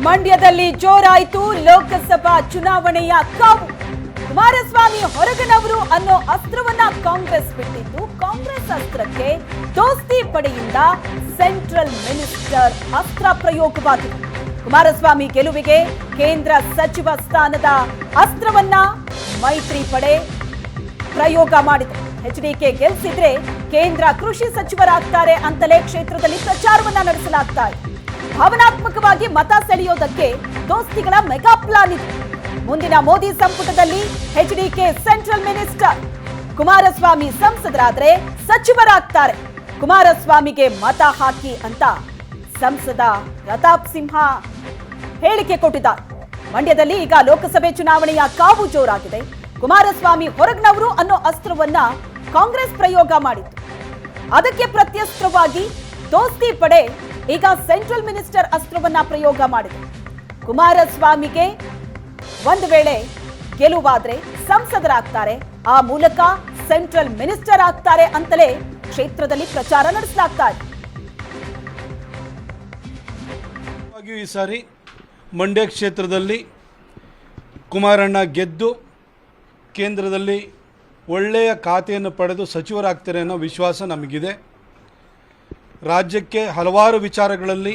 ಮಂಡ್ಯದಲ್ಲಿ ಜೋರಾಯಿತು ಲೋಕಸಭಾ ಚುನಾವಣೆಯ ಕಾವು. ಕುಮಾರಸ್ವಾಮಿ ಹೊರಗನವರು ಅನ್ನೋ ಅಸ್ತ್ರವನ್ನ ಕಾಂಗ್ರೆಸ್ ಬಿಟ್ಟಿದ್ದು, ಕಾಂಗ್ರೆಸ್ ಅಸ್ತ್ರಕ್ಕೆ ದೋಸ್ತಿ ಪಡೆಯಿಂದ ಸೆಂಟ್ರಲ್ ಮಿನಿಸ್ಟರ್ ಅಸ್ತ್ರ ಪ್ರಯೋಗವಾಗಿದೆ. ಕುಮಾರಸ್ವಾಮಿ ಗೆಲುವಿಗೆ ಕೇಂದ್ರ ಸಚಿವ ಸ್ಥಾನದ ಅಸ್ತ್ರವನ್ನ ಮೈತ್ರಿ ಪಡೆ ಪ್ರಯೋಗ ಮಾಡಿದೆ. ಎಚ್ಡಿಕೆ ಗೆಲ್ಲಿಸಿದ್ರೆ ಕೇಂದ್ರ ಕೃಷಿ ಸಚಿವರಾಗ್ತಾರೆ ಅಂತಲೇ ಕ್ಷೇತ್ರದಲ್ಲಿ ಪ್ರಚಾರವನ್ನ ನಡೆಸಲಾಗ್ತಾ ಇದೆ. ಭಾವನಾತ್ಮಕವಾಗಿ ಮತ ಸೆಳೆಯೋದಕ್ಕೆ ದೋಸ್ತಿಗಳ ಮೆಗಾ ಪ್ಲಾನ್ ಇದೆ. ಮುಂದಿನ ಮೋದಿ ಸಂಪುಟದಲ್ಲಿ ಎಚ್ಡಿಕೆ ಸೆಂಟ್ರಲ್ ಮಿನಿಸ್ಟರ್, ಕುಮಾರಸ್ವಾಮಿ ಸಂಸದರಾದ್ರೆ ಸಚಿವರಾಗ್ತಾರೆ. ಕುಮಾರಸ್ವಾಮಿಗೆ ಮತ ಹಾಕಿ ಅಂತ ಸಂಸದ ಪ್ರತಾಪ್ ಸಿಂಹ ಹೇಳಿಕೆ ಕೊಟ್ಟಿದ್ದಾರೆ. ಮಂಡ್ಯದಲ್ಲಿ ಈಗ ಲೋಕಸಭೆ ಚುನಾವಣೆಯ ಕಾವು ಜೋರಾಗಿದೆ. ಕುಮಾರಸ್ವಾಮಿ ಹೊರಗ್ನವರು ಅನ್ನೋ ಅಸ್ತ್ರವನ್ನ ಕಾಂಗ್ರೆಸ್ ಪ್ರಯೋಗ ಮಾಡಿತ್ತು. ಅದಕ್ಕೆ ಪ್ರತ್ಯಸ್ತ್ರವಾಗಿ ದೋಸ್ತಿ ಪಡೆ ಈಗ ಸೆಂಟ್ರಲ್ ಮಿನಿಸ್ಟರ್ ಅಸ್ತ್ರವನ್ನ ಪ್ರಯೋಗ ಮಾಡಿದೆ. ಕುಮಾರಸ್ವಾಮಿಗೆ ಒಂದು ವೇಳೆ ಗೆಲುವಾದ್ರೆ ಸಂಸದರಾಗ್ತಾರೆ, ಆ ಮೂಲಕ ಸೆಂಟ್ರಲ್ ಮಿನಿಸ್ಟರ್ ಆಗ್ತಾರೆ ಅಂತಲೇ ಕ್ಷೇತ್ರದಲ್ಲಿ ಪ್ರಚಾರ ನಡೆಸಲಾಗ್ತಾ ಇದೆ. ಈ ಸಾರಿ ಮಂಡ್ಯ ಕ್ಷೇತ್ರದಲ್ಲಿ ಕುಮಾರಣ್ಣ ಗೆದ್ದು ಕೇಂದ್ರದಲ್ಲಿ ಒಳ್ಳೆಯ ಖಾತೆಯನ್ನು ಪಡೆದು ಸಚಿವರಾಗ್ತಾರೆ ಅನ್ನೋ ವಿಶ್ವಾಸ ನಮಗಿದೆ. ರಾಜ್ಯಕ್ಕೆ ಹಲವಾರು ವಿಚಾರಗಳಲ್ಲಿ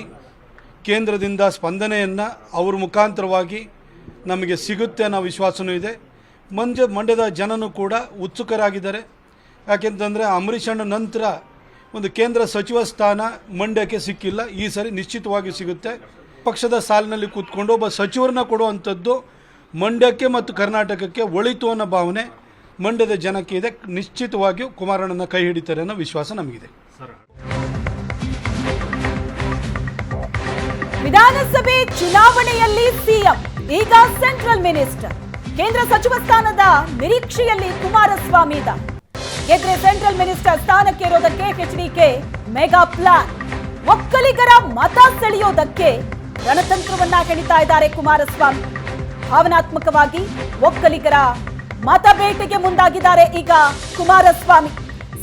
ಕೇಂದ್ರದಿಂದ ಸ್ಪಂದನೆಯನ್ನು ಅವ್ರ ಮುಖಾಂತರವಾಗಿ ನಮಗೆ ಸಿಗುತ್ತೆ ಅನ್ನೋ ವಿಶ್ವಾಸವೂ ಇದೆ. ಮಂಡ್ಯದ ಜನನೂ ಕೂಡ ಉತ್ಸುಕರಾಗಿದ್ದಾರೆ. ಯಾಕೆಂತಂದರೆ ಅಂಬರೀಷಣ್ಣ ನಂತರ ಒಂದು ಕೇಂದ್ರ ಸಚಿವ ಸ್ಥಾನ ಮಂಡ್ಯಕ್ಕೆ ಸಿಕ್ಕಿಲ್ಲ. ಈ ಸರಿ ನಿಶ್ಚಿತವಾಗಿ ಸಿಗುತ್ತೆ. ಪಕ್ಷದ ಸಾಲಿನಲ್ಲಿ ಕೂತ್ಕೊಂಡು ಒಬ್ಬ ಸಚಿವರನ್ನ ಕೊಡುವಂಥದ್ದು ಮಂಡ್ಯಕ್ಕೆ ಮತ್ತು ಕರ್ನಾಟಕಕ್ಕೆ ಒಳಿತು ಅನ್ನೋ ಭಾವನೆ ಮಂಡ್ಯದ ಜನಕ್ಕೆ ಇದೆ. ನಿಶ್ಚಿತವಾಗಿಯೂ ಕುಮಾರಣ್ಣನ ಕೈ ಹಿಡಿತಾರೆ ಅನ್ನೋ ವಿಶ್ವಾಸ ನಮಗಿದೆ. ವಿಧಾನಸಭೆ ಚುನಾವಣೆಯಲ್ಲಿ ಸಿಎಂ, ಈಗ ಸೆಂಟ್ರಲ್ ಮಿನಿಸ್ಟರ್. ಕೇಂದ್ರ ಸಚಿವ ಸ್ಥಾನದ ನಿರೀಕ್ಷೆಯಲ್ಲಿ ಕುಮಾರಸ್ವಾಮಿ ಇದ್ದಾರೆ. ಗೆದ್ರೆ ಸೆಂಟ್ರಲ್ ಮಿನಿಸ್ಟರ್ ಸ್ಥಾನಕ್ಕೆ ಇರೋದಕ್ಕೆ ಎಚ್ಡಿಕೆ ಮೆಗಾ ಪ್ಲಾನ್. ಒಕ್ಕಲಿಗರ ಮತ ಸೆಳೆಯೋದಕ್ಕೆ ರಣತಂತ್ರವನ್ನ ಹೆಣಿತಾ ಇದ್ದಾರೆ ಕುಮಾರಸ್ವಾಮಿ. ಭಾವನಾತ್ಮಕವಾಗಿ ಒಕ್ಕಲಿಗರ ಮತ ಬೇಟೆಗೆ ಮುಂದಾಗಿದ್ದಾರೆ ಈಗ ಕುಮಾರಸ್ವಾಮಿ.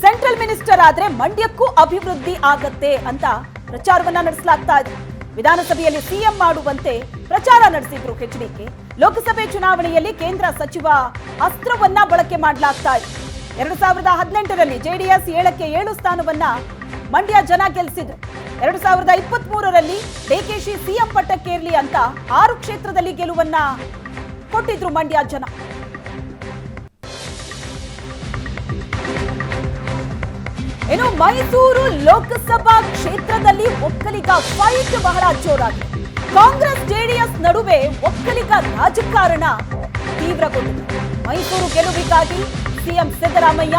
ಸೆಂಟ್ರಲ್ ಮಿನಿಸ್ಟರ್ ಆದ್ರೆ ಮಂಡ್ಯಕ್ಕೂ ಅಭಿವೃದ್ಧಿ ಆಗತ್ತೆ ಅಂತ ಪ್ರಚಾರವನ್ನ ನಡೆಸಲಾಗ್ತಾ ಇದೆ. ವಿಧಾನಸಭೆಯಲ್ಲಿ ಸಿಎಂ ಮಾಡುವಂತೆ ಪ್ರಚಾರ ನಡೆಸಿದ್ರು ಎಚ್ಡಿಕೆ. ಲೋಕಸಭೆ ಚುನಾವಣೆಯಲ್ಲಿ ಕೇಂದ್ರ ಸಚಿವ ಅಸ್ತ್ರವನ್ನ ಬಳಕೆ ಮಾಡಲಾಗ್ತಾ ಇದೆ. 2018ರಲ್ಲಿ ಜೆಡಿಎಸ್ 7ಕ್ಕೆ 7 ಸ್ಥಾನವನ್ನ ಮಂಡ್ಯ ಜನ ಗೆಲ್ಲಿಸಿದ್ರು. 2023ರಲ್ಲಿ ಡಿಕೆಶಿ ಸಿಎಂ ಪಟ್ಟಕ್ಕೇರ್ಲಿ ಅಂತ 6 ಕ್ಷೇತ್ರದಲ್ಲಿ ಗೆಲುವನ್ನ ಕೊಟ್ಟಿದ್ರು ಮಂಡ್ಯ ಜನ. ಇನ್ನು ಮೈಸೂರು ಲೋಕಸಭಾ ಕ್ಷೇತ್ರದಲ್ಲಿ ಒಕ್ಕಲಿಗ ಫೈಟ್ ಬಹಳ ಜೋರಾಗಿದೆ. ಕಾಂಗ್ರೆಸ್ ಜೆಡಿಎಸ್ ನಡುವೆ ಒಕ್ಕಲಿಗ ರಾಜಕಾರಣ ತೀವ್ರಗೊಂಡಿದೆ. ಮೈಸೂರು ಗೆಲುವಿಗಾಗಿ ಸಿಎಂ ಸಿದ್ದರಾಮಯ್ಯ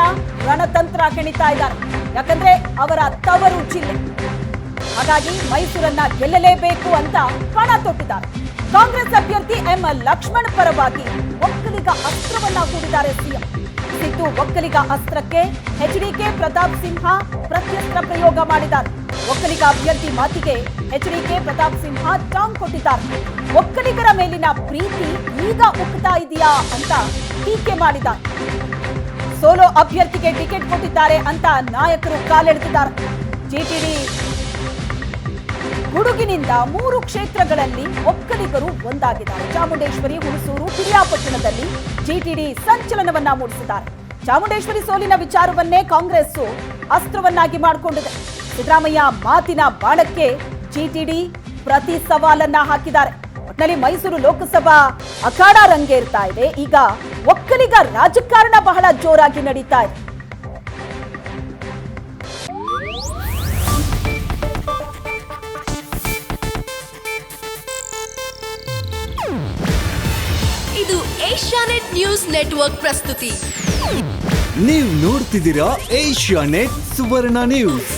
ರಣತಂತ್ರ ಹೆಣಿತಾ ಇದ್ದಾರೆ. ಯಾಕಂದ್ರೆ ಅವರ ತವರು ಜಿಲ್ಲೆ, ಹಾಗಾಗಿ ಮೈಸೂರನ್ನ ಗೆಲ್ಲಲೇಬೇಕು ಅಂತ ಪಣ ತೊಟ್ಟಿದ್ದಾರೆ. ಕಾಂಗ್ರೆಸ್ ಅಭ್ಯರ್ಥಿ ಎಂ ಲಕ್ಷ್ಮಣ್ ಪರವಾಗಿ ಒಕ್ಕಲಿಗ ಅಸ್ತ್ರವನ್ನ ಹೂಡಿದ್ದಾರೆ ಸಿಎಂ. ಸಿದ್ದು ಒಕ್ಕಲಿಗ ಅಸ್ತ್ರಕ್ಕೆ ಎಚ್ಡಿಕೆ ಪ್ರತಾಪ್ ಸಿಂಹ ಪ್ರತ್ಯಸ್ತ್ರ ಪ್ರಯೋಗ ಮಾಡಿದ್ದಾರೆ. ಒಕ್ಕಲಿಗ ಅಭ್ಯರ್ಥಿ ಮಾತಿಗೆ ಎಚ್ಡಿಕೆ ಪ್ರತಾಪ್ ಸಿಂಹ ಟಾಂಗ್ ಕೊಟ್ಟಿದ್ದಾರೆ. ಒಕ್ಕಲಿಗರ ಮೇಲಿನ ಪ್ರೀತಿ ಈಗ ಉಕ್ತಾ ಇದೆಯಾ ಅಂತ ಟೀಕೆ ಮಾಡಿದ್ದಾರೆ. ಸೋಲೋ ಅಭ್ಯರ್ಥಿಗೆ ಟಿಕೆಟ್ ಕೊಟ್ಟಿದ್ದಾರೆ ಅಂತ ನಾಯಕರು ಕಾಲೆಳೆದಿದ್ದಾರೆ. ಜಿಟಿಡಿ ಗುಡುಗಿನಿಂದ 3 ಕ್ಷೇತ್ರಗಳಲ್ಲಿ ಒಕ್ಕಲಿಗರು ಒಂದಾಗಿದ್ದಾರೆ. ಚಾಮುಂಡೇಶ್ವರಿ, ಹುಣಸೂರು, ಪಿರಿಯಾಪಟ್ಟಣದಲ್ಲಿ ಜಿಟಿಡಿ ಸಂಚಲನವನ್ನ ಮೂಡಿಸಿದ್ದಾರೆ. ಚಾಮುಂಡೇಶ್ವರಿ ಸೋಲಿನ ವಿಚಾರವನ್ನೇ ಕಾಂಗ್ರೆಸ್ ಅಸ್ತ್ರವನ್ನಾಗಿ ಮಾಡಿಕೊಂಡಿದೆ. ಸಿದ್ದರಾಮಯ್ಯ ಮಾತಿನ ಬಾಣಕ್ಕೆ ಜಿಟಿಡಿ ಪ್ರತಿ ಸವಾಲನ್ನ ಹಾಕಿದ್ದಾರೆ. ಒಟ್ಟಿನಲ್ಲಿ ಮೈಸೂರು ಲೋಕಸಭಾ ಅಖಾಡ ರಂಗೇರ್ತಾ ಇದೆ. ಈಗ ಒಕ್ಕಲಿಗ ರಾಜಕಾರಣ ಬಹಳ ಜೋರಾಗಿ ನಡೀತಾ ಇದೆ. ಇದು ಏಷ್ಯಾನೆಟ್ ನ್ಯೂಸ್ ನೆಟ್ವರ್ಕ್ ಪ್ರಸ್ತುತಿ. ನೀವು ನೋಡ್ತಿದ್ದೀರಾ ಏಷ್ಯಾನೆಟ್ ಸುವರ್ಣ ನ್ಯೂಸ್.